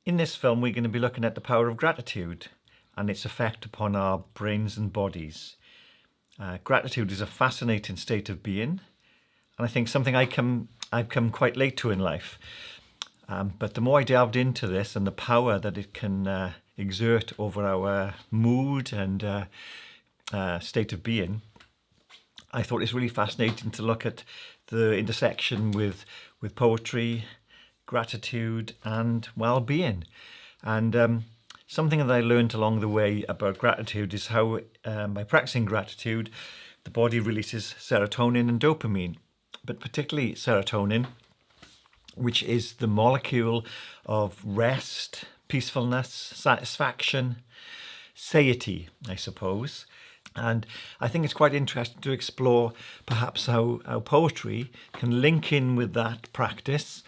In this film, we're going to be looking at the power of gratitude and its effect upon our brains and bodies. Gratitude is a fascinating state of being, and I think something I've come quite late to in life. But the more I delved into this and the power that it can exert over our mood and state of being, I thought it's really fascinating to look at the intersection with poetry, gratitude, and well-being. And something that I learned along the way about gratitude is how, by practicing gratitude, the body releases serotonin and dopamine, but particularly serotonin, which is the molecule of rest, peacefulness, satisfaction, satiety, I suppose. And I think it's quite interesting to explore perhaps how poetry can link in with that practice,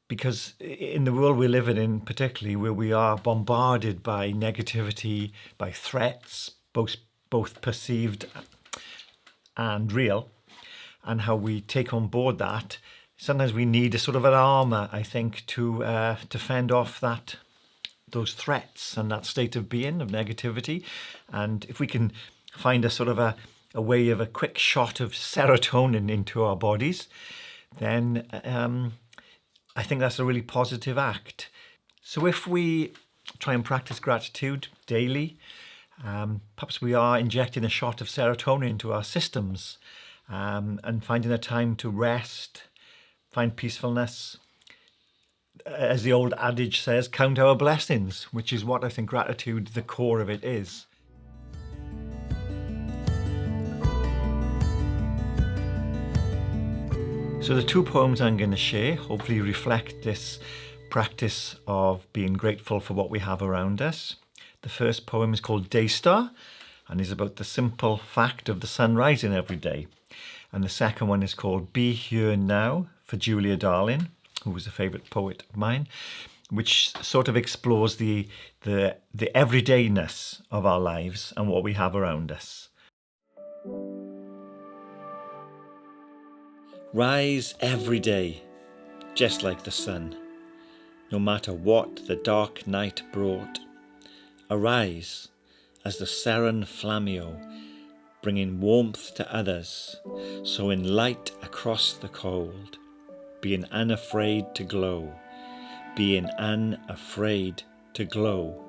because in the world we're living in, particularly where we are bombarded by negativity, by threats, both perceived and real, and how we take on board that, sometimes we need a sort of an armour, I think, to fend off those threats and that state of being, of negativity. And if we can find a sort of a way of a quick shot of serotonin into our bodies, then I think that's a really positive act. So if we try and practice gratitude daily, perhaps we are injecting a shot of serotonin into our systems, and finding a time to rest, find peacefulness. As the old adage says, count our blessings, which is what I think gratitude, the core of it, is. So the two poems I'm going to share hopefully reflect this practice of being grateful for what we have around us. The first poem is called Day Star and is about the simple fact of the sun rising every day. And the second one is called Be Here Now for Julia Darling, who was a favourite poet of mine, which sort of explores the everydayness of our lives and what we have around us. Rise every day, just like the sun, no matter what the dark night brought. Arise as the Seren Flammeo, bringing warmth to others, sowing light across the cold. Being unafraid to glow, being unafraid to glow.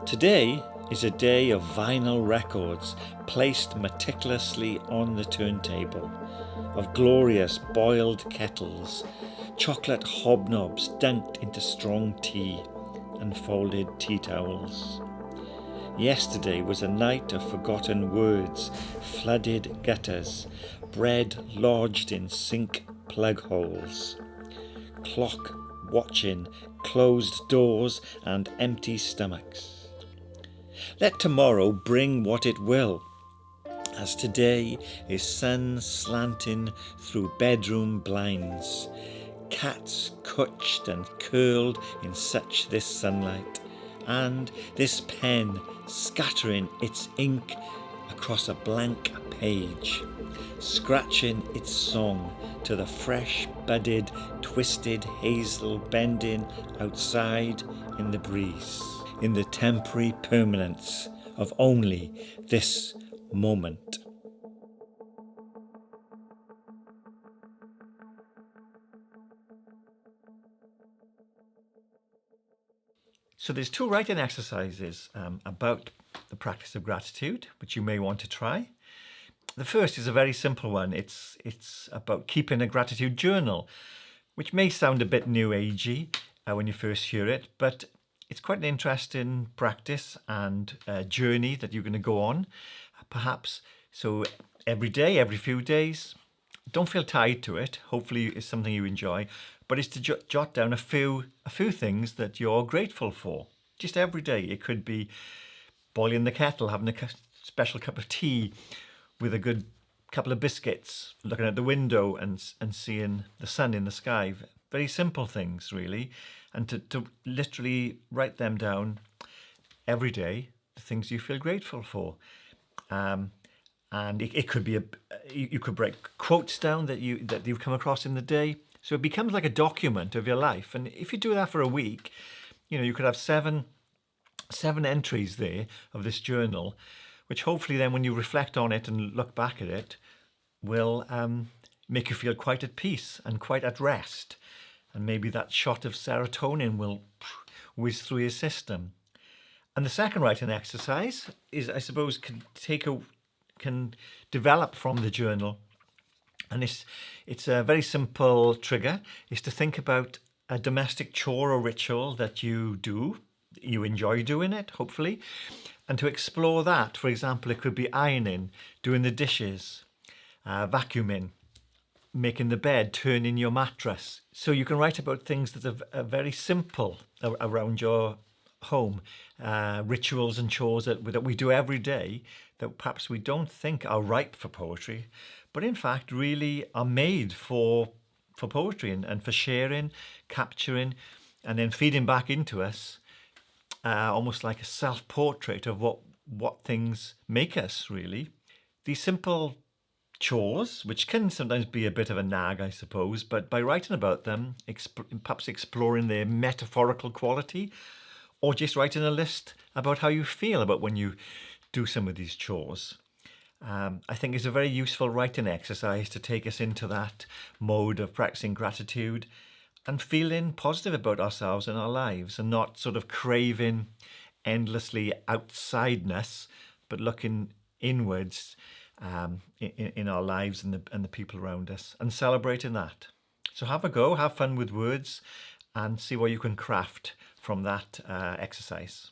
Today is a day of vinyl records placed meticulously on the turntable, of glorious boiled kettles, chocolate hobnobs dunked into strong tea, and folded tea towels. Yesterday was a night of forgotten words, flooded gutters, bread lodged in sink plug holes, clock watching, closed doors and empty stomachs. Let tomorrow bring what it will, as today is sun slanting through bedroom blinds, cats couched and curled in such this sunlight, and this pen scattering its ink across a blank page, scratching its song to the fresh budded twisted hazel bending outside in the breeze, in the temporary permanence of only this moment. So there's two writing exercises about the practice of gratitude, which you may want to try. The first is a very simple one. It's about keeping a gratitude journal, which may sound a bit new agey when you first hear it, but it's quite an interesting practice and journey that you're going to go on, perhaps. So every day, every few days, don't feel tied to it. Hopefully it's something you enjoy, but it's to jot down a few things that you're grateful for. Just every day. It could be boiling the kettle, having a special cup of tea with a good couple of biscuits, looking at the window and seeing the sun in the sky. Very simple things, really. And to literally write them down every day the things you feel grateful for. And it could be you could break quotes down that you've come across in the day. So it becomes like a document of your life. And if you do that for a week, you could have seven entries there of this journal, which hopefully then when you reflect on it and look back at it, will make you feel quite at peace and quite at rest. And maybe that shot of serotonin will whiz through your system. And the second writing exercise is, I suppose, can develop from the journal. And it's a very simple trigger, is to think about a domestic chore or ritual that you do. You enjoy doing it, hopefully. And to explore that, for example, it could be ironing, doing the dishes, vacuuming, making the bed, turning your mattress. So you can write about things that are very simple around your home, rituals and chores that we do every day that perhaps we don't think are ripe for poetry, but in fact really are made for poetry and for sharing, capturing, and then feeding back into us, almost like a self-portrait of what things make us, really. These simple chores, which can sometimes be a bit of a nag, I suppose, but by writing about them, perhaps exploring their metaphorical quality, or just writing a list about how you feel about when you do some of these chores, I think is a very useful writing exercise to take us into that mode of practicing gratitude and feeling positive about ourselves and our lives, and not sort of craving endlessly outsideness, but looking inwards in our lives and the people around us, and celebrating that. So have a go, have fun with words, and see what you can craft from that exercise.